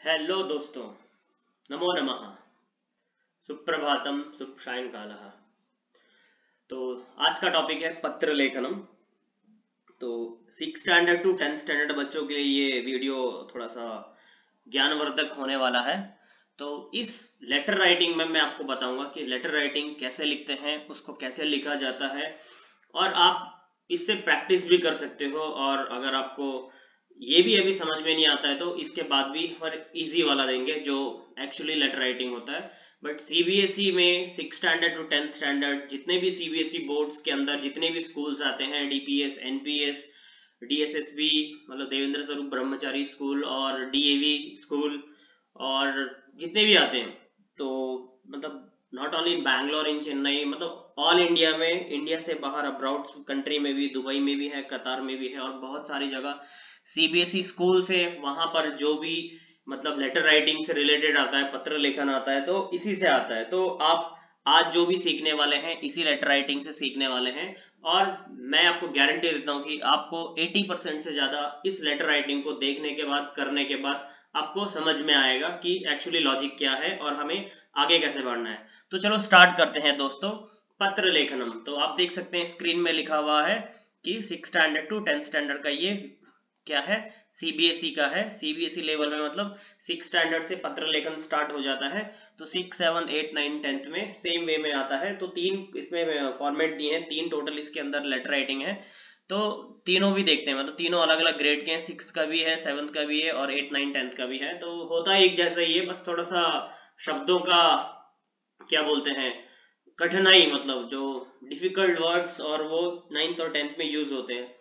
Hello दोस्तों, नमो नमः। सुप्रभातम, शुभ सायंकालः। तो आज का टॉपिक है पत्र लेखनम। तो 6 स्टैंडर्ड टू 10 स्टैंडर्ड बच्चों के लिए ये वीडियो थोड़ा सा ज्ञानवर्धक होने वाला है। तो इस लेटर राइटिंग में मैं आपको बताऊंगा कि लेटर राइटिंग कैसे लिखते हैं, उसको कैसे लिखा जाता है, और आप इससे प्रैक्टिस भी कर सकते हो। और अगर आपको ये भी अभी समझ में नहीं आता है तो इसके बाद भी फॉर इजी वाला देंगे जो एक्चुअली लेटर राइटिंग होता है। बट सीबीएसई में 6 स्टैंडर्ड टू 10 स्टैंडर्ड जितने भी सीबीएसई बोर्ड्स के अंदर जितने भी स्कूल्स आते हैं, डीपीएस, एनपीएस, डीएसएसबी मतलब देवेंद्र स्वरूप ब्रह्मचारी स्कूल, और डीएवी स्कूल, और जितने भी आते हैं, तो मतलब नॉट ओनली इन बैंगलोर, इन चेन्नई, मतलब ऑल इंडिया में, इंडिया से बाहर अब्राउड कंट्री में भी, दुबई में भी है, कतार में भी है, और बहुत सारी जगह सीबीएसई स्कूल से वहां पर जो भी मतलब लेटर राइटिंग से रिलेटेड आता है, पत्र लेखन आता है, तो इसी से आता है। तो आप आज जो भी सीखने वाले हैं इसी लेटर राइटिंग से सीखने वाले हैं। और मैं आपको गारंटी देता हूं कि आपको 80% से ज्यादा इस लेटर राइटिंग को देखने के बाद, करने के बाद आपको समझ में आएगा कि एक्चुअली लॉजिक क्या है और हमें आगे कैसे बढ़ना है। तो चलो स्टार्ट करते हैं दोस्तों। पत्र लेखनम, तो आप देख सकते हैं स्क्रीन में लिखा हुआ है कि 6 स्टैंडर्ड टू 10 स्टैंडर्ड का ये क्या है, सीबीएसई का है। सीबीएसई लेवल में मतलब 6 स्टैंडर्ड से पत्र लेखन स्टार्ट हो जाता है। तो 6, 7, 8, 9, 10th में सेम वे में आता है। तो तीन इसमें फॉर्मेट दिए हैं, तीन टोटल इसके अंदर लेटर राइटिंग है। तो तीनों भी देखते हैं, मतलब तीनों अलग अलग ग्रेड के हैं। 6th का भी है, 7th का भी है, और 8, 9, 10th का भी है। तो होता है एक जैसा ही है, बस थोड़ा सा शब्दों का क्या बोलते हैं, कठिनाई, मतलब जो डिफिकल्ट वर्ड्स और वो 9th और 10th में यूज होते हैं।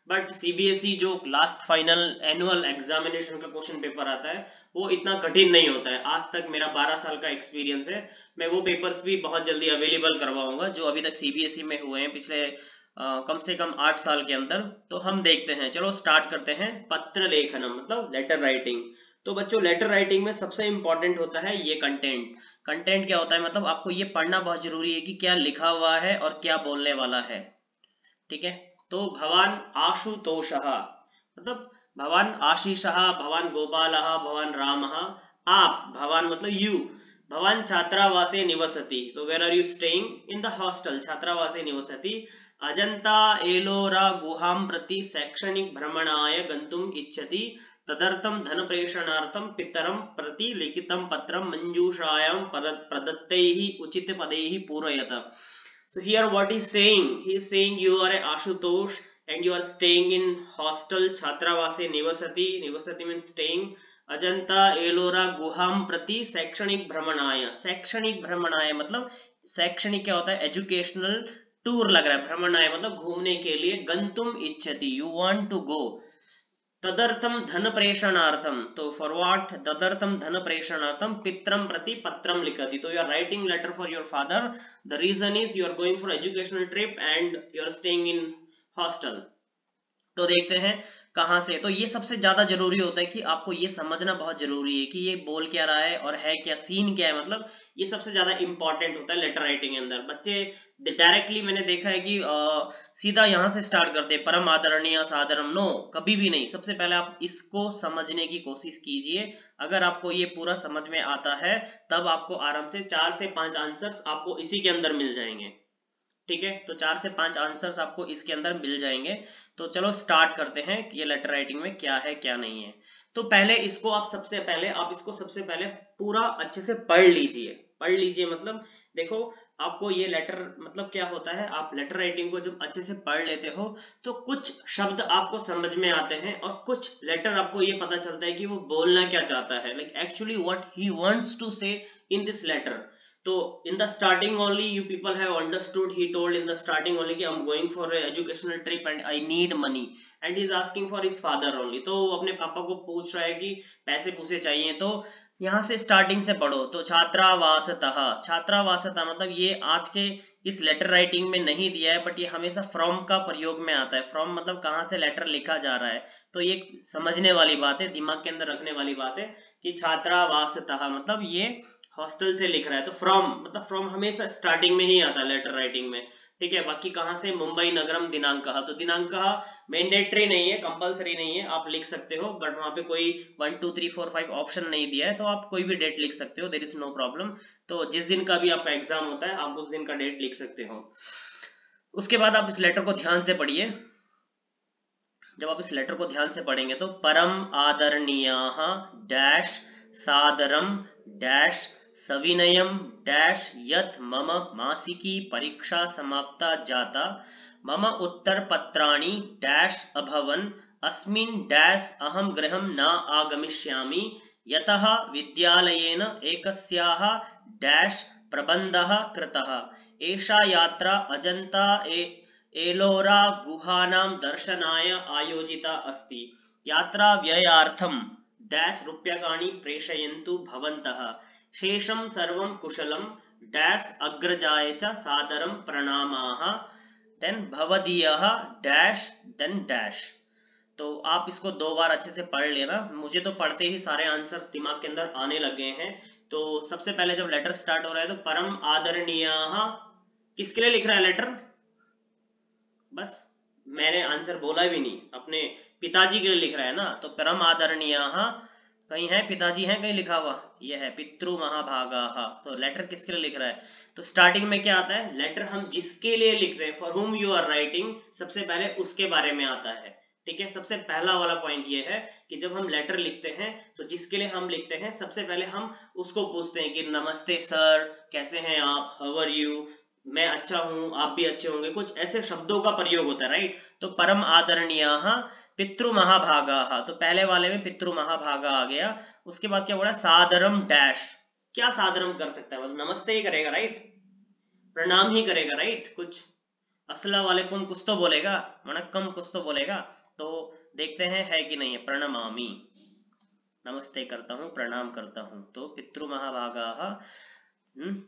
बट सीबीएसई जो लास्ट फाइनल एनुअल एग्जामिनेशन का क्वेश्चन पेपर आता है वो इतना कठिन नहीं होता है। आज तक मेरा 12 साल का एक्सपीरियंस है। मैं वो पेपर्स भी बहुत जल्दी अवेलेबल करवाऊंगा जो अभी तक सीबीएसई में हुए हैं पिछले कम से कम 8 साल के अंदर। तो हम देखते हैं, चलो स्टार्ट करते हैं। पत्र लेखनम मतलब लेटर राइटिंग। तो बच्चों, लेटर राइटिंग में सबसे इंपॉर्टेंट होता है ये कंटेंट। कंटेंट क्या होता है, मतलब आपको ये पढ़ना बहुत जरूरी है कि क्या लिखा हुआ है और क्या बोलने वाला है। ठीक है। तो भवान आशुतोषः मतलब भवान आशीषः, भवान गोपालः, भवान रामः। आप, भवान मतलब यू, भवान छात्रावासे निवसति। तो where are you staying? In the hostel, छात्रावासे निवसति। अजंता एलोरा गुहां प्रति शैक्षणिक भ्रमणाय गंतुम इच्छति। तदर्थं धन प्रेषणार्थं पितरं प्रति लिखितं पत्रं मंजूषायां प्रदत्तैः उचित पदैः पूरयत। So here what he's saying, he is saying you are a Ashutosh and you are staying in hostel Chhatravase Nivasati. Nivasati means staying. Ajanta Ellora गुहाम प्रति शैक्षणिक भ्रमणाय। शैक्षणिक भ्रमणाय मतलब शैक्षणिक क्या होता है, एजुकेशनल टूर लग रहा है। भ्रमणाय मतलब घूमने के लिए। गंतुम इच्छति, यू वांट टू गो। तदर्थम धन प्रेषणार्थम, तो फॉर व्हाट, तदर्थम धन प्रेषणार्थम पित्रम प्रति पत्रम लिखति। तो you are writing letter for your father. The reason is you are going for educational trip and you are staying in hostel. तो देखते हैं कहां से। तो ये सबसे ज्यादा जरूरी होता है कि आपको ये समझना बहुत जरूरी है कि ये बोल क्या रहा है और है क्या, सीन क्या है। मतलब ये सबसे ज्यादा इंपॉर्टेंट होता है लेटर राइटिंग के अंदर। बच्चे डायरेक्टली मैंने देखा है कि सीधा यहां से स्टार्ट करते हैं, परम आदरणीय सादरम। नो, कभी भी नहीं। सबसे पहले आप इसको समझने की कोशिश कीजिए। अगर आपको ये पूरा समझ में आता है तब आपको आराम से 4 से 5 आंसर्स आपको इसी के अंदर मिल जाएंगे। ठीक है, तो 4 से 5 आंसर्स आपको इसके अंदर मिल जाएंगे। तो चलो स्टार्ट करते हैं कि ये लेटर राइटिंग में क्या है क्या नहीं है। तो पहले इसको आप सबसे पहले पूरा अच्छे से पढ़ लीजिए। पढ़ लीजिए मतलब देखो, आपको ये लेटर मतलब क्या होता है, आप लेटर राइटिंग को जब अच्छे से पढ़ लेते हो तो कुछ शब्द आपको समझ में आते हैं और कुछ लेटर आपको ये पता चलता है कि वो बोलना क्या चाहता है, like actually what he wants to say in this letter. तो in the starting only you people have understood, he told in the starting only कि I'm going for a educational trip and I need money and he is asking for his father only। तो वो अपने पापा को पूछ रहा है कि पैसे पूसे चाहिए। तो यहाँ से स्टार्टिंग से पढ़ो। तो छात्रावासतः, छात्रावासतः मतलब ये आज के इस लेटर राइटिंग में नहीं दिया है, बट ये हमेशा फ्रॉम का प्रयोग में आता है। फ्रॉम मतलब कहाँ से लेटर लिखा जा रहा है। तो ये समझने वाली बात है, दिमाग के अंदर रखने वाली बात है कि छात्रावासतः मतलब ये हॉस्टल से लिख रहा है। तो फ्रॉम मतलब फ्रॉम हमेशा स्टार्टिंग में ही आता है लेटर राइटिंग में। ठीक है। बाकी कहाँ से, मुंबई नगरम दिनांकः, तो दिनांकः मैंडेटरी नहीं है, कंपलसरी नहीं है, आप लिख सकते हो, बट वहां पे कोई 1 2 3 4 5 ऑप्शन नहीं दिया है, तो आप कोई भी डेट लिख सकते हो, देयर इज नो प्रॉब्लम। तो जिस दिन का भी आपका एग्जाम होता है आप उस दिन का डेट लिख सकते हो। उसके बाद आप इस लेटर को ध्यान से पढ़िए। जब आप इस लेटर को ध्यान से पढ़ेंगे तो परम आदरणीयाः डैश सादरम डैश सविनयम डैश यत् मम मासिकी परीक्षा समाप्ता जाता मम उत्तरपत्राणि डैश अभवन् अस्मिन् डैश अहं गृहं न आगमिष्यामि यतः विद्यालयेन एकस्याः डैश प्रबन्धः कृतः। एषा यात्रा अजन्ता एलोरा गुहानां दर्शनाय आयोजिता अस्ति। यात्रा व्ययार्थं डैश रूप्यकाणि प्रेषयन्तु भवन्तः। शेषं सर्वं कुशलं डैश अग्रजाय च सादरं प्रणामाः। देन भवदीयः डैश देन डैश। तो आप इसको 2 बार अच्छे से पढ़ लेना। मुझे तो पढ़ते ही सारे आंसर्स दिमाग के अंदर आने लगे हैं। तो सबसे पहले जब लेटर स्टार्ट हो रहा है तो परम आदरणीयाः किसके लिए लिख रहा है लेटर? बस मैंने आंसर बोला भी नहीं, अपने पिताजी के लिए लिख रहा है ना। तो परम आदरणीयाः कहीं है, पिताजी हैं कहीं लिखा हुआ, ये है पितृ महाभागाः। तो लेटर किसके लिए लिख रहा है? तो स्टार्टिंग में क्या आता है, लेटर हम जिसके लिए लिख रहे हैं, for whom you are writing, सबसे पहले उसके बारे में आता है। ठीक है, सबसे पहला वाला पॉइंट ये है कि जब हम लेटर लिखते हैं तो जिसके लिए हम लिखते हैं सबसे पहले हम उसको पूछते हैं कि नमस्ते सर, कैसे हैं आप, हाउ आर यू, मैं अच्छा हूं, आप भी अच्छे होंगे, कुछ ऐसे शब्दों का प्रयोग होता है, राइट। तो परम आदरणीयाः पितृ महाभागाः, तो पहले वाले में पितृ महाभागा आ गया। उसके बाद क्या बोला, सादरम डैश, क्या सादरम कर सकता है, मतलब नमस्ते ही करेगा, राइट, प्रणाम ही करेगा, राइट, कुछ अस्सलाम वालेकुम कुछ तो बोलेगा, वणक्कम कुछ तो बोलेगा। तो देखते हैं है कि नहीं है, प्रणमामि, नमस्ते करता हूँ, प्रणाम करता हूँ। तो पितृ महाभागाः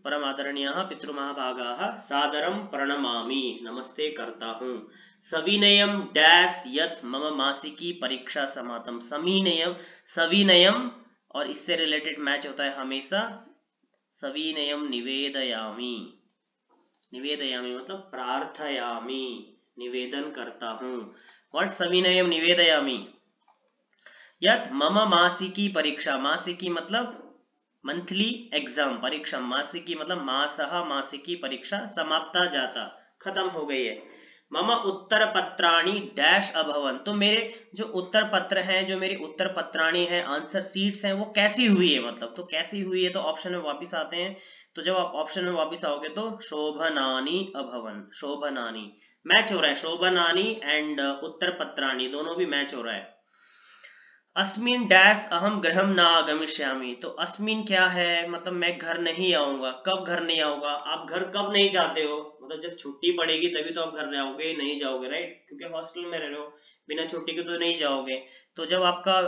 परम आदरणीयाः पितृ महाभागाः सादरम प्रणमामि, नमस्ते करता हूँ। सविनयम डैश यत् मम मासिकी परीक्षा समाप्तम, सविनयम, सविनयम और इससे रिलेटेड मैच होता है हमेशा सविनयम निवेदयामि, निवेदयामि मतलब प्रार्थयामि, निवेदन करता हूँ। व्हाट सविनयम निवेदयामि, यत् मम मासिकी परीक्षा, मासिकी मतलब मंथली एग्जाम, परीक्षा, मासिकी मतलब मासः, मासिकी परीक्षा समाप्ता जाता, खत्म हो गई है। मम उत्तर पत्राणि डैश अभवन, तो मेरे जो उत्तर पत्र हैं, जो मेरी उत्तर पत्राणि हैं, आंसर सीट्स हैं, वो कैसी हुई है, मतलब तो कैसी हुई है, तो ऑप्शन में वापस आते हैं। तो जब आप ऑप्शन में वापस आओगे तो शोभनानि अभवन, शोभनानि मैच हो रहा है, शोभनानि एंड उत्तर पत्राणि दोनों भी मैच हो रहा है। अस्मिन डैश अहम गृहम न आगमिष्यामि, तो अस्मिन क्या है, मतलब मैं घर नहीं आऊंगा। कब घर नहीं आऊंगा, आप घर कब नहीं जाते हो, मतलब जब छुट्टी पड़ेगी तभी तो आप घर जाओगे, नहीं जाओगे, राइट, क्योंकि हॉस्टल में रह रहे हो, बिना छुट्टी के तो नहीं जाओगे। तो जब आपका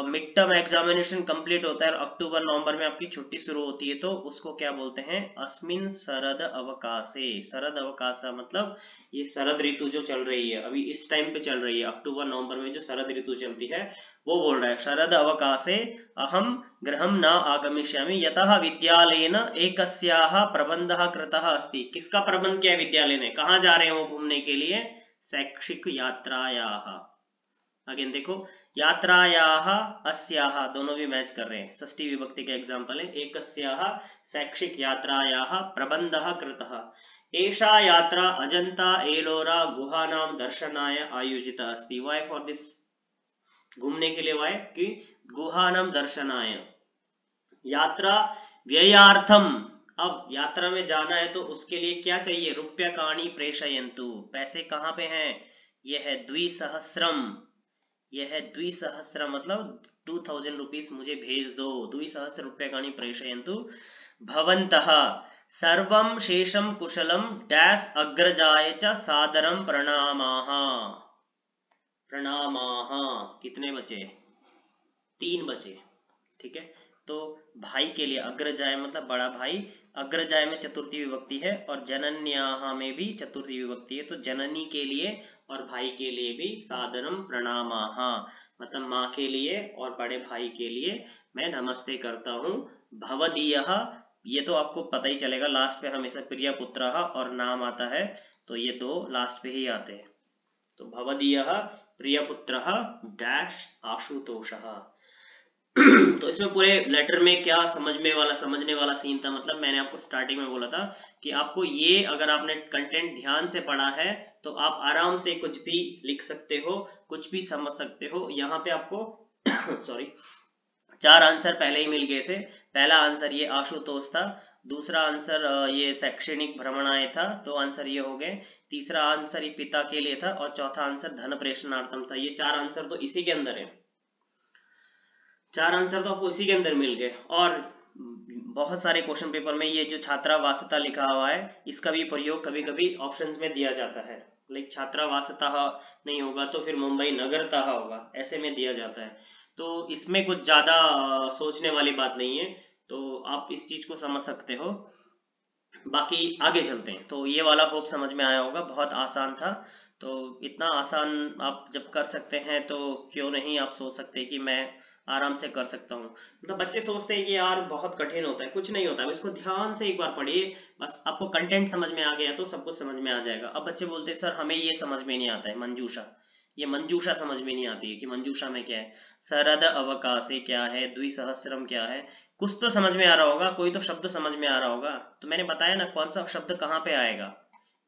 मिड टर्म एग्जामिनेशन कंप्लीट होता है, अक्टूबर नवंबर में आपकी छुट्टी शुरू होती है, तो उसको क्या बोलते हैं, अस्मिन शरद अवकाशे। शरद अवकाश मतलब ये शरद ऋतु जो चल रही है अभी, इस टाइम पे चल रही है, अक्टूबर नवंबर में जो शरद ऋतु चलती है, वो बोल रहा है शरद अवकाशे अहम गृहं न आगमिष्यामि यतः विद्यालयेन एकस्याः प्रबंधः कृतः अस्ति। किसका प्रबंध किया है विद्यालय ने, कहाँ जा रहे हैं वो घूमने के लिए, शैक्षिक यात्रायाः। अगेन देखो, यात्रायाः अस्याः दोनों भी मैच कर रहे हैं, षष्ठी विभक्ति के एग्जांपल है। एकस्याः शैक्षिक यात्रायाः प्रबंधः कृतः। एषा यात्रा अजंता एलोरा गुहानां दर्शनाय आयोजिता अस्ति। व्हाई फॉर दिस, घूमने के लिए, व्हाई कि गुहानां दर्शनाय। यात्रा व्ययार्थम, अब यात्रा में जाना है तो उसके लिए क्या चाहिए, रूप्यकाणि प्रेषयन्तु, पैसे कहाँ पे हैं, यह है द्विसहस्रम, यह है द्विसहस्रम मतलब 2000 रुपीस मुझे भेज दो, द्विसहस्र रूप्यकाणि प्रेषयन्तु भवन्तः। सर्वं शेषं कुशलं डैश अग्रजाय च सादरं प्रणामाः, प्रणामाः कितने बचे, 3 बचे, ठीक है। तो भाई के लिए अग्रजाय मतलब बड़ा भाई, अग्रजाय में चतुर्थी विभक्ति है और जनन्याः में भी चतुर्थी विभक्ति है, तो जननी के लिए और भाई के लिए भी सादरम प्रणामाः, मतलब माँ के लिए और बड़े भाई के लिए मैं नमस्ते करता हूँ। भवदीयः, ये तो आपको पता ही चलेगा, लास्ट पे हमेशा प्रिय पुत्रः और नाम आता है तो ये दो लास्ट पे ही आते हैं। तो भवदीयः प्रियपुत्रः डैश आशुतोषः। तो इसमें पूरे लेटर में क्या समझने वाला सीन था, मतलब मैंने आपको स्टार्टिंग में बोला था कि आपको ये अगर आपने कंटेंट ध्यान से पढ़ा है तो आप आराम से कुछ भी लिख सकते हो, कुछ भी समझ सकते हो। यहाँ पे आपको सॉरी 4 आंसर पहले ही मिल गए थे। पहला आंसर ये आशुतोष था, दूसरा आंसर ये शैक्षणिक भ्रमण आए था, 2 आंसर ये हो गए, तीसरा आंसर ये पिता के लिए था और चौथा आंसर धन प्रेषणार्थम था। ये 4 आंसर तो इसी के अंदर है, 4 आंसर तो आपको इसी के अंदर मिल गए। और बहुत सारे क्वेश्चन पेपर में ये जो छात्रावासता लिखा हुआ है इसका भी प्रयोग कभी कभी ऑप्शंस में दिया जाता है। लाइक छात्रावासता नहीं होगा तो फिर मुंबई नगरता होगा, ऐसे में दिया जाता है। तो इसमें कुछ ज्यादा सोचने वाली बात नहीं है, तो आप इस चीज को समझ सकते हो। बाकी आगे चलते हैं। तो ये वाला होप समझ में आया होगा, बहुत आसान था। तो इतना आसान आप जब कर सकते हैं तो क्यों नहीं आप सोच सकते हैं कि मैं आराम से कर सकता हूँ। मतलब बच्चे सोचते हैं कि यार बहुत कठिन होता है, कुछ नहीं होता है, इसको ध्यान से एक बार पढ़िए, बस आपको कंटेंट समझ में आ गया तो सब कुछ समझ में आ जाएगा। अब बच्चे बोलते हैं सर हमें ये समझ में नहीं आता है मंजूषा, ये मंजूषा समझ में नहीं आती है कि मंजूषा में क्या है, शरद अवकाशे क्या है, द्विसहस्रम क्या है। कुछ तो समझ में आ रहा होगा, कोई तो शब्द समझ में आ रहा होगा। तो मैंने बताया ना कौन सा शब्द कहाँ पे आएगा,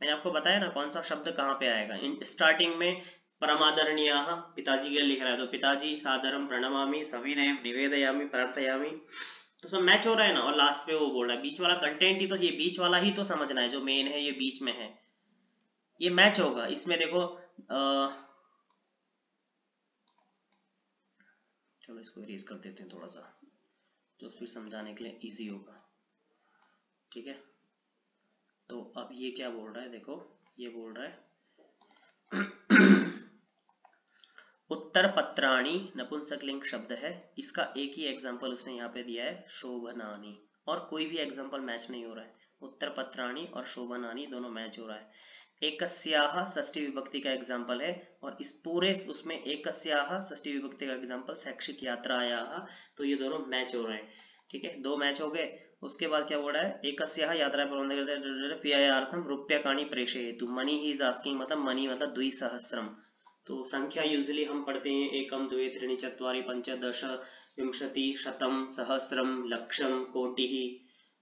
मैंने आपको बताया ना कौन सा शब्द कहाँ पे आएगा। स्टार्टिंग में परमादरणीय पिताजी के लिए लिख रहा है तो पिताजी सादरम प्रणमामि सविनयम निवेदयामि प्रार्थयामि, तो सब मैच हो रहा है ना। और लास्ट पे वो बोल रहा है बीच वाला कंटेंट ही तो, ये बीच वाला ही तो समझना है, जो मेन है ये बीच में है, ये मैच होगा। इसमें देखो चलो इसको इरेज कर देते हैं थोड़ा सा, तो फिर समझाने के लिए इजी होगा। ठीक है, तो अब ये क्या बोल रहा है, देखो ये बोल रहा है उत्तर पत्राणी नपुंसकलिंग शब्द है, इसका एक ही एग्जांपल उसने यहाँ पे दिया है शोभनानी, और कोई भी एग्जांपल मैच नहीं हो रहा है। उत्तर पत्राणी और शोभनानी दोनों मैच हो रहा है। एकस्याः षष्ठी विभक्ति का एग्जांपल है, और इस पूरे उसमें एकस्याः षष्ठी विभक्ति का एग्जांपल शैक्षिक यात्रायाः, तो ये दोनों मैच हो रहे हैं। ठीक है, 2 मैच हो गए। उसके बाद क्या बोल रहा है, एकस्याः यात्रा व्ययार्थम रूप्यकाणि प्रेषयतु, मनी ही इज आस्किंग, मतलब मनी मतलब द्विसहस्रम। तो संख्या यूजुअली हम पढ़ते हैं एकम द्वे त्रीणि चत्वारि पंच दश विंशति शतम सहस्रम लक्षम कोटि ही।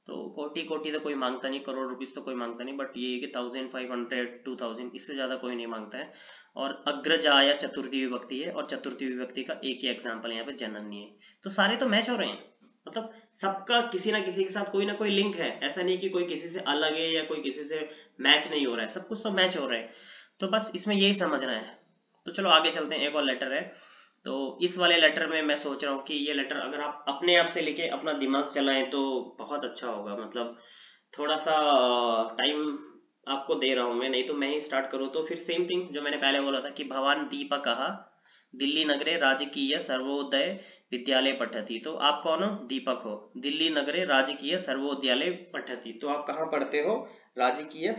तो कोटि कोटि तो कोई मांगता नहीं, करोड़ रुपीस तो कोई मांगता नहीं, बट ये कि 1500 2000 इससे ज्यादा कोई नहीं मांगता है। और अग्रजाया चतुर्थी विभक्ति है, और चतुर्थी विभक्ति का एक ही एग्जाम्पल यहाँ पे जननी है। तो सारे तो मैच हो रहे हैं, मतलब सबका किसी ना किसी के साथ कोई ना कोई लिंक है, ऐसा नहीं कि कोई किसी से अलग है या कोई किसी से मैच नहीं हो रहा है, सब कुछ तो मैच हो रहा है। तो बस इसमें यही समझना है। तो चलो आगे चलते हैं, एक और लेटर है। तो इस वाले लेटर में मैं सोच रहा हूँ कि ये लेटर अगर आप अपने आप से लिखे अपना दिमाग चलाएं तो बहुत अच्छा होगा। मतलब थोड़ा सा टाइम आपको दे रहा हूँ मैं, नहीं तो मैं ही स्टार्ट करूँ तो फिर सेम थिंग जो मैंने पहले बोला था कि भवान दीपकः दिल्ली नगरे राजकीय सर्वोदय विद्यालय पठति। तो आप कौन हो, दीपक हो, दिल्ली नगरे राजकीय सर्वोदय पठति, तो आप कहाँ पढ़ते हो, राजकीय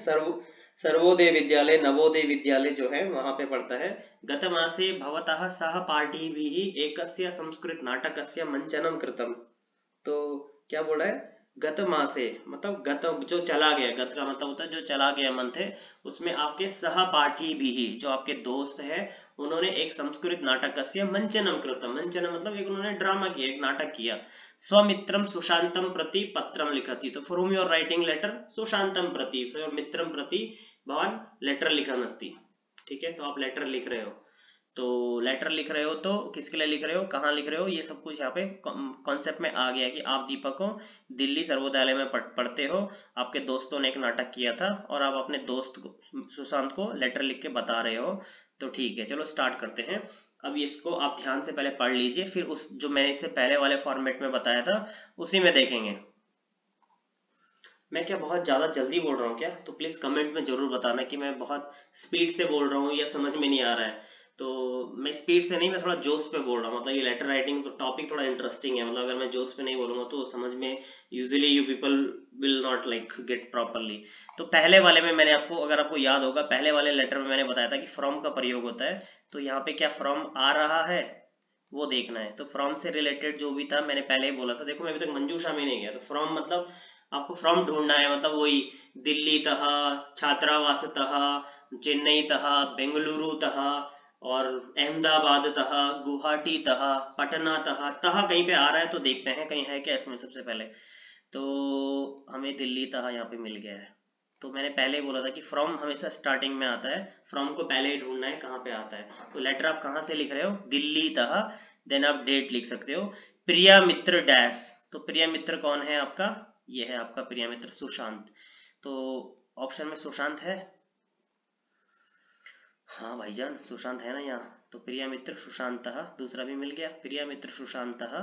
सर्वोदय विद्यालय नवोदय विद्यालय जो है वहां पे पढ़ता है। गतमासे भवतः सहपाठिभिः एकस्य संस्कृत नाटकस्य मंचनम कृतम। तो क्या बोला है, गत मासे मतलब गत जो चला गया, गत का मतलब होता है जो चला गया मंथ है, उसमें आपके सहपाठी भी ही जो आपके दोस्त है उन्होंने एक संस्कृत नाटकस्य मंचनम कृतम, मंचनम मतलब एक उन्होंने ड्रामा किया, एक नाटक किया। स्वमित्रम सुशांतम प्रति पत्रम लिखति, तो फ्रॉम योर राइटिंग लेटर सुशांतम प्रति, फ्रॉम मित्रम प्रति भवान लेटर लिखन अस्ति। ठीक है, तो आप लेटर लिख रहे हो, तो लेटर लिख रहे हो तो किसके लिए लिख रहे हो, कहाँ लिख रहे हो, ये सब कुछ यहाँ पे कॉन्सेप्ट में आ गया कि आप दीपक हो, दिल्ली सर्वोदय में पढ़ते हो, आपके दोस्तों ने एक नाटक किया था और आप अपने दोस्त को सुशांत को लेटर लिख के बता रहे हो। तो ठीक है, चलो स्टार्ट करते हैं। अब इसको आप ध्यान से पहले पढ़ लीजिए, फिर उस जो मैंने इससे पहले वाले फॉर्मेट में बताया था उसी में देखेंगे। मैं क्या बहुत ज्यादा जल्दी बोल रहा हूँ क्या, तो प्लीज कमेंट में जरूर बताना कि मैं बहुत स्पीड से बोल रहा हूँ या समझ में नहीं आ रहा है। तो मैं स्पीड से नहीं, मैं थोड़ा जोश पे बोल रहा हूँ। मतलब ये लेटर राइटिंग तो टॉपिक थोड़ा इंटरेस्टिंग है, मतलब अगर मैं जोश पे नहीं बोलूंगा तो समझ में usually you people will not like get properly. तो पहले वाले में मैंने आपको, अगर आपको याद होगा, पहले वाले लेटर में मैंने बताया था कि फ्रॉम का प्रयोग होता है। तो यहाँ पे क्या फ्रॉम आ रहा है वो देखना है। तो फ्रॉम से रिलेटेड जो भी था मैंने पहले ही बोला था। देखो मैं अभी तक मंजूषा में नहीं गया, तो फ्रॉम मतलब आपको फ्रॉम ढूंढना है, मतलब वही दिल्लीतः, छात्रावासतः, चेन्नईतः, बेंगलुरुतः और अहमदाबादतः, गुवाहाटीतः, पटनातः, तः कहीं पे आ रहा है तो देखते हैं कहीं है क्या इसमें। सबसे पहले तो हमें दिल्लीतः यहाँ पे मिल गया है। तो मैंने पहले ही बोला था कि फ्रॉम हमेशा स्टार्टिंग में आता है, फ्रॉम को पहले ही ढूंढना है कहाँ पे आता है। तो लेटर आप कहाँ से लिख रहे हो, दिल्लीतः, देन आप डेट लिख सकते हो, प्रिया मित्र डैश। तो प्रिया मित्र कौन है आपका, ये है आपका प्रिया मित्र सुशांत। तो ऑप्शन में सुशांत है, हाँ भाईजान सुशांत है ना यहाँ। तो प्रिया मित्र सुशांतः, दूसरा भी मिल गया, प्रिया मित्र सुशांतः।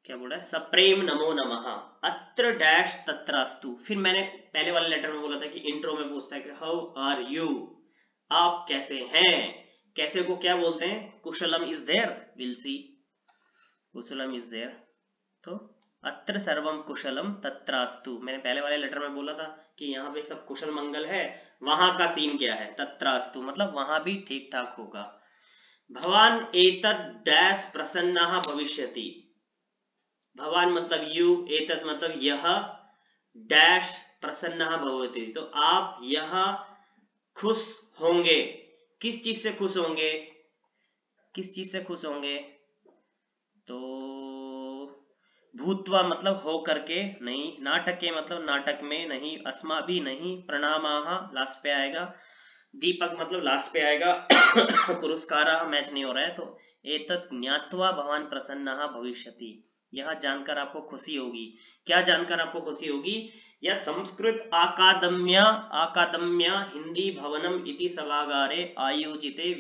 क्या बोला है, सप्रेम नमो नमः अत्र डैश तत्रास्तु। फिर मैंने पहले वाले लेटर में बोला था कि इंट्रो में पूछता है कि हाउ आर यू, आप कैसे हैं। कैसे को क्या बोलते हैं, कुशलम इज देयर, विल सी, कुशलम इज देयर। तो अत्र सर्वम कुशलम तत्रास्तु, मैंने पहले वाले लेटर में बोला था कि यहाँ पे सब कुशल मंगल है, वहां का सीन क्या है, तत्रास्तु मतलब वहां भी ठीक ठाक होगा। भवान एतत् डैश प्रसन्नः भविष्यति, भवान मतलब यू, एतत् मतलब यह, डैश प्रसन्नः भवति तो आप यह खुश होंगे। किस चीज से खुश होंगे, किस चीज से खुश होंगे, तो भूत्वा मतलब हो करके नहीं, नाटके मतलब नाटक में नहीं, अस्मा भी नहीं, प्रणामाः लास्ट पे आएगा, दीपक मतलब लास्ट पे आएगा, पुरस्काराः मैच नहीं हो रहा है। तो एतत् ज्ञात्वा भवान प्रसन्नः भविष्यति, यह जानकर आपको खुशी होगी। क्या जानकर आपको खुशी होगी, यह संस्कृत अकादम्या अकादम्या हिंदी भवनम इति सभागारे आयोजिते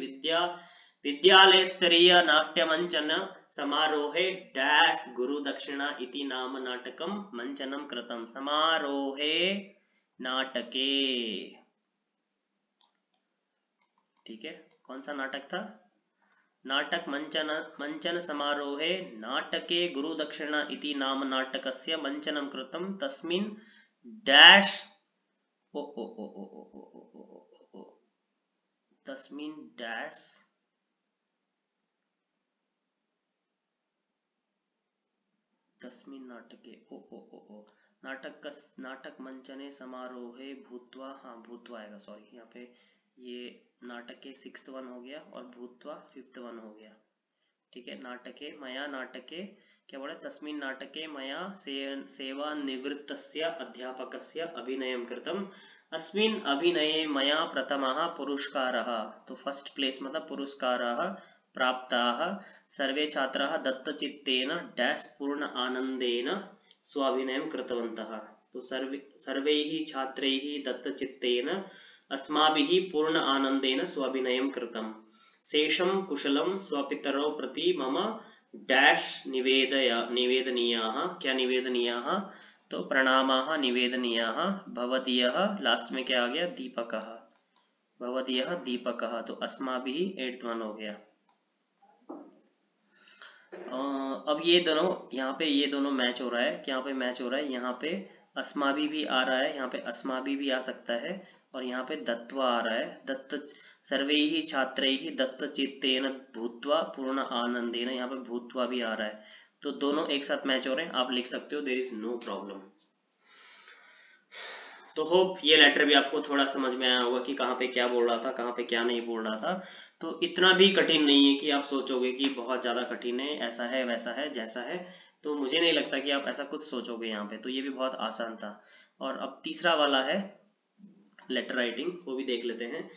विद्यालय स्तरीय नाट्यमंचन समारोहे डैश गुरु दक्षिणा इति नाम नाटकम मंचनम कृतम। समारोहे नाटके, ठीक है, कौन सा नाटक था, नाटक मंचन समारोहे नाटके गुरु दक्षिणा इति नाम नाटकस्य मंचनम कृतम तस्मिन् डैश ओ ओ ओ ओ ओ ओ ओ ओ ओ तस्मिन् डैश तस्मिन् नाटके ओ ओ ओ ओ नाटक मंचने समारोहे भूत्वा, हाँ भूत्वा आएगा, सॉरी यहाँ पे ये नाटक के 6th वन हो गया और भूत्वा 5th वन हो गया, ठीक है। नाटके मया, नाटके क्या बोला, तस्मिन् नाटके मया सेवानिवृत्तस्य अध्यापकस्य अभिनयं कृतम्, अस्मिन् अभिनये मया प्रथमः पुरस्कारः। तो फर्स्ट प्लेस मतलब पुरस्कारः प्राप्ताः, सर्वे छात्राः दत्तचित्तेन डैश पूर्ण आनंदेन स्वाभिनयं कृतवन्तः। तो सर्वैः छात्रैः दत्तचित्तेन अस्माभिः पूर्ण आनंदेन स्वाभिनयं कृतम्, शेषं कुशलं स्वपितरौ प्रति मम डैश निवेदनीयाः, क्या निवेदनीयाः, तो प्रणामाः निवेदनीयाः, भवदीयः लास्ट में क्या आ गया, दीपकः, भवदीयः दीपकः। तो अस्माभिः 8th वन हो गया। अब ये दोनों यहाँ पे, ये दोनों मैच हो रहा है, यहाँ पे मैच हो रहा है, यहाँ पे अस्माभि भी आ रहा है, यहाँ पे अस्माभि भी आ सकता है, और यहाँ पे दत्वा आ रहा है, दत्त सर्वैः छात्रैः दत्तचित्तेन भूत्वा पूर्ण आनंदेन, यहाँ पे भूत्वा भी आ रहा है। तो दोनों एक साथ मैच हो रहे हैं, आप लिख सकते हो, देयर इज नो प्रॉब्लम। तो होप ये लेटर भी आपको थोड़ा समझ में आया होगा कि कहाँ पे क्या बोल रहा था, कहाँ पे क्या नहीं बोल रहा था। तो इतना भी कठिन नहीं है कि आप सोचोगे कि बहुत ज्यादा कठिन है, ऐसा है वैसा है जैसा है, तो मुझे नहीं लगता कि आप ऐसा कुछ सोचोगे यहाँ पे। तो ये भी बहुत आसान था। और अब तीसरा वाला है लेटर राइटिंग, वो भी देख लेते हैं।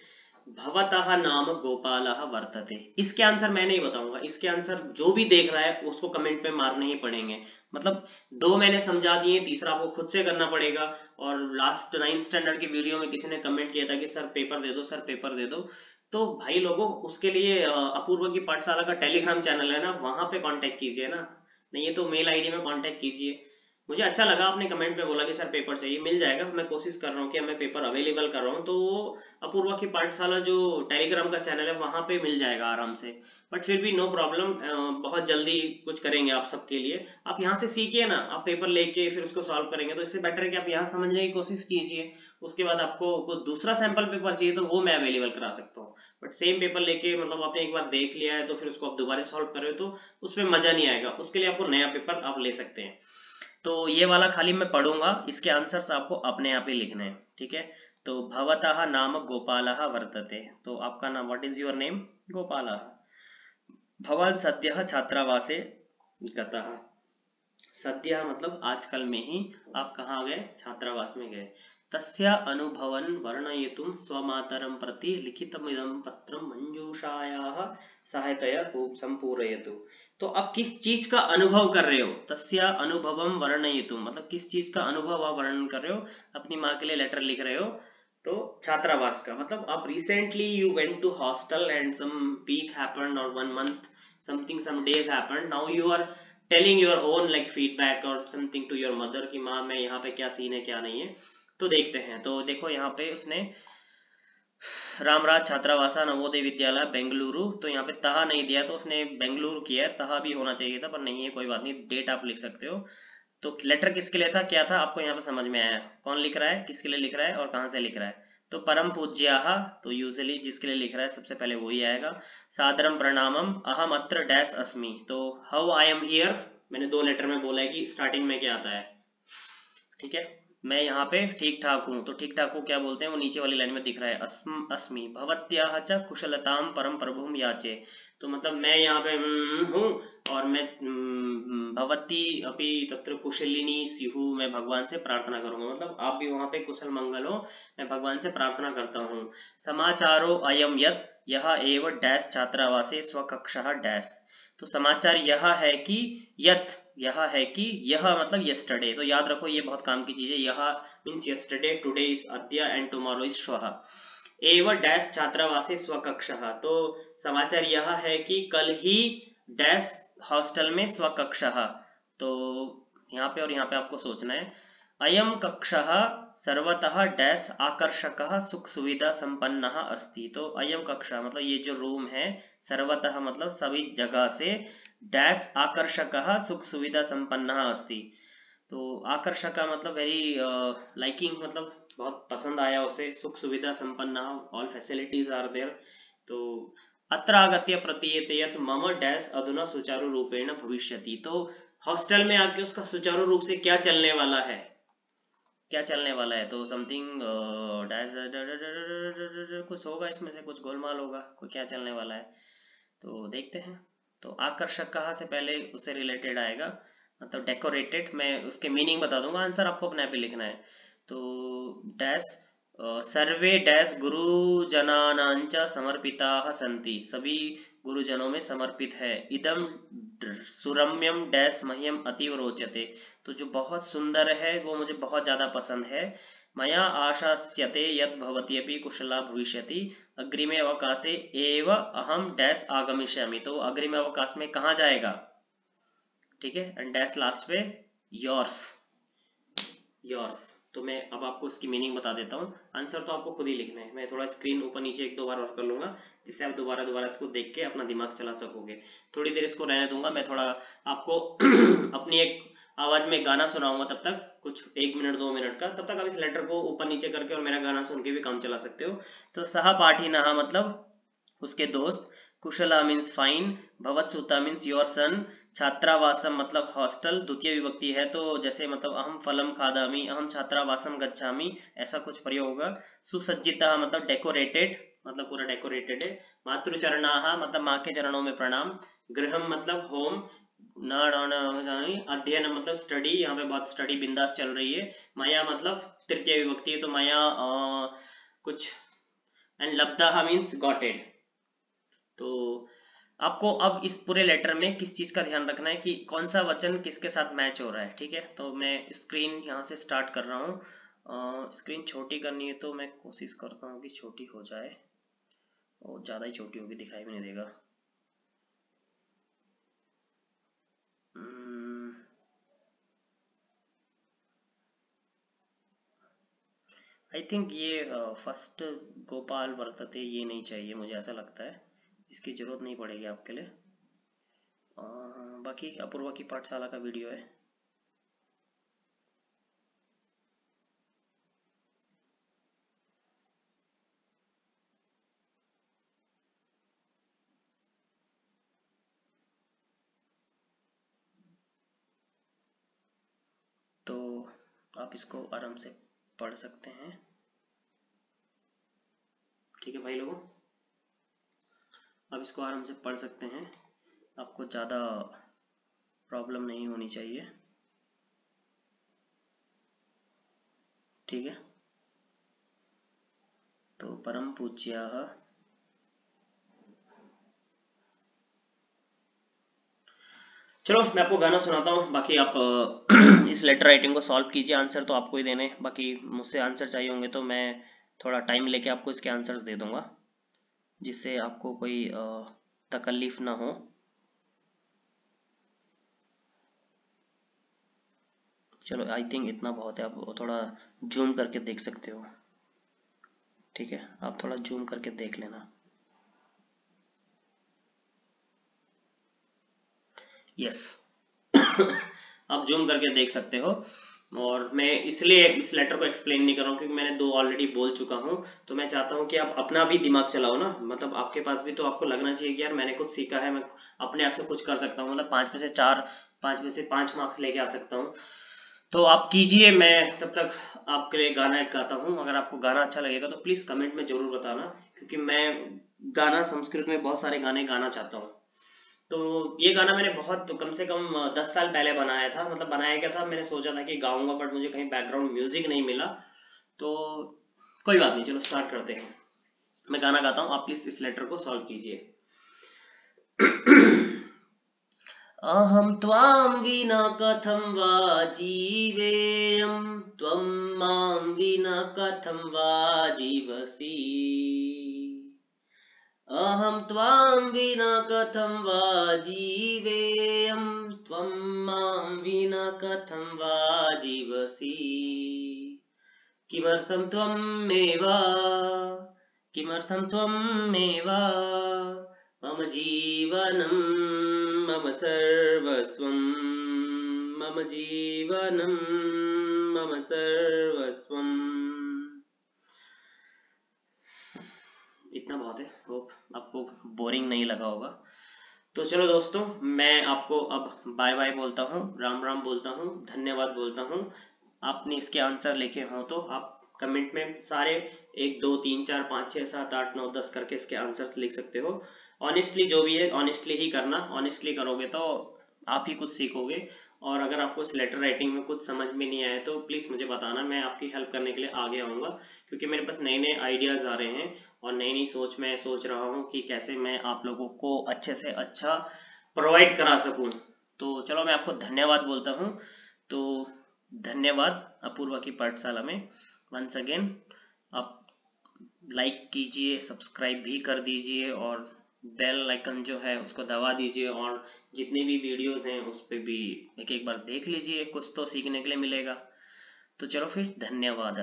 भवतः नाम गोपालः वर्तते, इसके आंसर मैं नहीं बताऊंगा, इसके आंसर जो भी देख रहा है उसको कमेंट पे मारने ही पड़ेंगे। मतलब 2 मैंने समझा दिए, तीसरा आपको खुद से करना पड़ेगा। और लास्ट 9th स्टैंडर्ड की वीडियो में किसी ने कमेंट किया था कि सर पेपर दे दो, सर पेपर दे दो। तो भाई लोगों, उसके लिए अपूर्व की पाठशाला का टेलीग्राम चैनल है ना, वहां पे कांटेक्ट कीजिए ना, नहीं है तो मेल आईडी में कांटेक्ट कीजिए। मुझे अच्छा लगा आपने कमेंट में बोला कि सर पेपर चाहिए, मिल जाएगा, मैं कोशिश कर रहा हूँ कि मैं पेपर अवेलेबल कर रहा हूँ। तो वो अपूर्वा की पाठशाला जो टेलीग्राम का चैनल है वहां पे मिल जाएगा आराम से। बट फिर भी नो प्रॉब्लम, बहुत जल्दी कुछ करेंगे आप सबके लिए। आप यहाँ से सीखिए ना, आप पेपर लेके फिर उसको सॉल्व करेंगे, तो इससे बेटर है कि आप यहाँ समझने की कोशिश कीजिए। उसके बाद आपको कोई दूसरा सैंपल पेपर चाहिए तो वो मैं अवेलेबल करा सकता हूँ। बट सेम पेपर लेके, मतलब आपने एक बार देख लिया है तो फिर उसको आप दोबारा सॉल्व कर रहे हो तो उसमें मजा नहीं आएगा। उसके लिए आपको नया पेपर आप ले सकते हैं। तो ये वाला खाली मैं पढ़ूंगा, इसके आंसर्स आपको अपने आप ही लिखने हैं, ठीक है। तो भवतः नाम गोपालः वर्तते, तो आपका नाम, व्हाट इज योर नेम? गोपालः। भवान सद्यः छात्रावासे गतः, सद्यः मतलब आजकल में ही आप कहाँ गए? छात्रावास में गए। तस्या अनुभवन वर्णयितुं स्वमातरं प्रति लिखितमिदं पत्रं मंजूषायाः सहायतया संपूरयतु। तो आप किस चीज का अनुभव कर रहे हो? तस्या अनुभवम वर्णयितुं मतलब किस चीज का अनुभव आप वर्णन कर रहे हो? अपनी माँ के लिए लेटर लिख रहे हो, तो छात्रावास का मतलब आप recently you went to hostel and some week happened और 1 month something some days happened, now you are telling your own like feedback or something to your mother कि माँ मैं यहाँ पे क्या सीन है क्या नहीं है। तो देखते हैं। तो देखो यहाँ पे उसने रामराज छात्रावासा नवोदय विद्यालय बेंगलुरु, तो यहाँ पे तहा नहीं दिया तो उसने बेंगलुरु किया है, तहा भी होना चाहिए था पर नहीं है, कोई बात नहीं, डेट आप लिख सकते हो। तो लेटर किसके लिए था, क्या था, आपको यहाँ पे समझ में आया। कौन लिख रहा है, किसके लिए लिख रहा है और कहाँ से लिख रहा है? तो परम पूज्याः, तो यूजुअली जिसके लिए लिख रहा है सबसे पहले वही आएगा। सादरम प्रणामम अहम अत्र डैश अस्मि, तो हाउ आई एम हियर, मैंने 2 लेटर में बोला है कि स्टार्टिंग में क्या आता है, ठीक है। मैं यहाँ पे ठीक ठाक हूँ, तो ठीक ठाक को क्या बोलते हैं, वो नीचे वाली लाइन में दिख रहा है, अस्मि भवत्याः च कुशलताम परम प्रभुम याचे, तो मतलब मैं यहाँ पे हूँ और मैं भवती अपि तत्र कुशलिनी स्युः, मैं भगवान से प्रार्थना करूंगा, मतलब आप भी वहां पे कुशल मंगल हो, मैं भगवान से प्रार्थना करता हूँ। समाचारो अयम यत् यह एव डैश छात्रावासे स्वकक्षः डैश, तो समाचार यह है कि यथ, यह है कि, यह मतलब यस्टरडे, तो याद रखो ये बहुत काम की चीज है, यह मीन्स यस्टरडे, टुडे इज अद्य एंड टुमारो इज श्वः। एव डैश छात्रावासे स्वकक्षः, तो समाचार यह है कि कल ही डैश हॉस्टल में स्वकक्षः, तो यहाँ पे और यहाँ पे आपको सोचना है। अयम कक्षः सर्वतः डैश आकर्षकः सुख सुविधा संपन्नः अस्ति, तो अयम कक्षा मतलब ये जो रूम है, सर्वतः मतलब सभी जगह से, डैश आकर्षकः सुख सुविधा संपन्नः अस्ति, तो आकर्षक का मतलब वेरी लाइकिंग, मतलब बहुत पसंद आया उसे, सुख सुविधा संपन्न, ऑल फैसिलिटीज आर देयर। तो अत्र आगत्य प्रतीयते यत् मम डैश अधुना सुचारू रूपेण भविष्यति, तो हॉस्टल में आके उसका सुचारू रूप से क्या चलने वाला है, क्या चलने वाला है, तो समथिंग डैश कुछ होगा इसमें से, कुछ गोलमाल होगा, कोई क्या चलने वाला है, तो देखते हैं। तो आकर्षक कहाँ से पहले उससे रिलेटेड आएगा, मतलब डेकोरेटेड, मैं उसके मीनिंग बता दूंगा, आंसर आपको अपने आप ही लिखना है। तो डैश सर्वे डैश गुरुजनानांच समर्पिताः सन्ति, सभी गुरुजनों में समर्पित है। इदम सुरम्यम डैश मह्यम अतीव रोचते, तो जो बहुत सुंदर है वो मुझे बहुत ज्यादा पसंद है। मया आशास्यते यत् भवती अपि कुशला भविष्यति, अग्रिमे अवकाशे एव अहम डैश आगमिष्यामि, तो अग्रिम अवकाश में कहाँ जाएगा, ठीक है, एंड डैश लास्ट पे योर्स, योर्स। तो मैं अब आपको इसकी मीनिंग बता देता हूँ, आंसर तो आपको खुद ही लिखना है, मैं थोड़ा स्क्रीन ऊपर नीचे 1-2 बार और कर लूंगा, जिससे आप दोबारा दोबारा इसको देख के अपना दिमाग चला सकोगे। थोड़ी देर इसको रहने दूंगा, मैं थोड़ा आपको अपनी एक आवाज में गाना सुनाऊंगा, तब तक कुछ 1 मिनट 2 मिनट का, तब तक आप इस लेटर को ऊपर नीचे करके और मेरा गाना सुन के भी काम चला सकते हो। तो सहपाठिनः मतलब उसके दोस्त, कुशला मीन्स फाइन, भवत्सुता मीन्स योर सन, छात्रावासम मतलब हॉस्टल, द्वितीय विभक्ति है तो जैसे मतलब अहम फलम खादामी, अहम छात्रावासम गच्छामी, ऐसा कुछ प्रयोग होगा। सुसज्जिता मतलब डेकोरेटेड, मतलब पूरा डेकोरेटेड है। मातृचरणाः मतलब माँ के चरणों में प्रणाम। गृहम मतलब होम, अध्ययन मतलब स्टडी, यहाँ पे बहुत स्टडी बिंदास चल रही है। माया मतलब तृतीय विभक्ति है तो माया कुछ, एंड लब्धा मीन्स गॉटेड। तो आपको अब इस पूरे लेटर में किस चीज का ध्यान रखना है कि कौन सा वचन किसके साथ मैच हो रहा है, ठीक है। तो मैं स्क्रीन यहाँ से स्टार्ट कर रहा हूँ, स्क्रीन छोटी करनी है तो मैं कोशिश करता हूँ कि छोटी हो जाए, और ज़्यादा ही छोटी होगी दिखाई भी नहीं देगा। आई थिंक ये फर्स्ट गोपाल वर्तते ये नहीं चाहिए, मुझे ऐसा लगता है इसकी जरूरत नहीं पड़ेगी आपके लिए। बाकी अपूर्वा की पाठशाला का वीडियो है। आप इसको आराम से पढ़ सकते हैं। ठीक है भाई लोगों, आप इसको आराम से पढ़ सकते हैं, आपको ज़्यादा प्रॉब्लम नहीं होनी चाहिए। ठीक है, तो परम पूज्याः चलो मैं आपको गाना सुनाता हूँ, बाकी आप इस लेटर राइटिंग को सॉल्व कीजिए। आंसर तो आपको ही देने, बाकी मुझसे आंसर चाहिए होंगे तो मैं थोड़ा टाइम लेके आपको इसके आंसर्स दे दूंगा, जिससे आपको कोई तकलीफ ना हो। चलो आई थिंक इतना बहुत है, आप थोड़ा जूम करके देख सकते हो। ठीक है, आप थोड़ा जूम करके देख लेना। यस आप जूम करके देख सकते हो। और मैं इसलिए इस लेटर को एक्सप्लेन नहीं कर रहा हूँ क्योंकि मैंने 2 ऑलरेडी बोल चुका हूँ, तो मैं चाहता हूँ कि आप अपना भी दिमाग चलाओ ना, मतलब आपके पास भी तो आपको लगना चाहिए कि यार मैंने कुछ सीखा है, मैं अपने आप से कुछ कर सकता हूँ, मतलब 5 में से 4, 5 में से 5 मार्क्स लेके आ सकता हूँ। तो आप कीजिए, मैं तब तक आपके लिए गाना एक गाता हूँ। अगर आपको गाना अच्छा लगेगा तो प्लीज कमेंट में जरूर बताना, क्योंकि मैं गाना संस्कृत में बहुत सारे गाने गाना चाहता हूँ। तो ये गाना मैंने बहुत कम से कम 10 साल पहले बनाया था, मतलब बनाया क्या था, मैंने सोचा था कि गाऊंगा बट मुझे कहीं बैकग्राउंड म्यूजिक नहीं मिला, तो कोई बात नहीं, चलो स्टार्ट करते हैं। मैं गाना गाता हूँ, आप प्लीज इस लेटर को सॉल्व कीजिए। अहं त्वां विना कथं वा जीवेयं, त्वं मां विना कथं वा जीवसि। अहं त्वां विना कथं वा जीवेयं, त्वं मां विना कथं वा जीवसि। किमर्थं त्वमेव, किमर्थं त्वमेव मम जीवनं, मम सर्वस्वं, मम जीवनं, मम सर्वस्वं। इतना बहुत है, होप आपको बोरिंग नहीं लगा होगा। तो चलो दोस्तों, मैं आपको अब बाय बाय बोलता हूँ, राम राम बोलता हूँ, धन्यवाद बोलता हूँ। आपने इसके आंसर लिखे हों तो आप कमेंट में सारे 1 2 3 4 5 6 7 8 9 10 करके इसके आंसर्स लिख सकते हो। ऑनेस्टली जो भी है ऑनेस्टली ही करना, ऑनेस्टली करोगे तो आप ही कुछ सीखोगे। और अगर आपको इस लेटर राइटिंग में कुछ समझ में नहीं आया तो प्लीज़ मुझे बताना, मैं आपकी हेल्प करने के लिए आगे आऊँगा, क्योंकि मेरे पास नए नए आइडियाज़ आ रहे हैं और नई नई सोच मैं सोच रहा हूँ कि कैसे मैं आप लोगों को अच्छे से अच्छा प्रोवाइड करा सकूँ। तो चलो मैं आपको धन्यवाद बोलता हूँ। तो धन्यवाद अपूर्वा की पाठशाला में वंस अगेन। आप लाइक कीजिए, सब्सक्राइब भी कर दीजिए और बेल आइकन जो है उसको दबा दीजिए, और जितनी भी वीडियोस हैं उस पर भी एक एक बार देख लीजिए, कुछ तो सीखने के लिए मिलेगा। तो चलो फिर, धन्यवाद।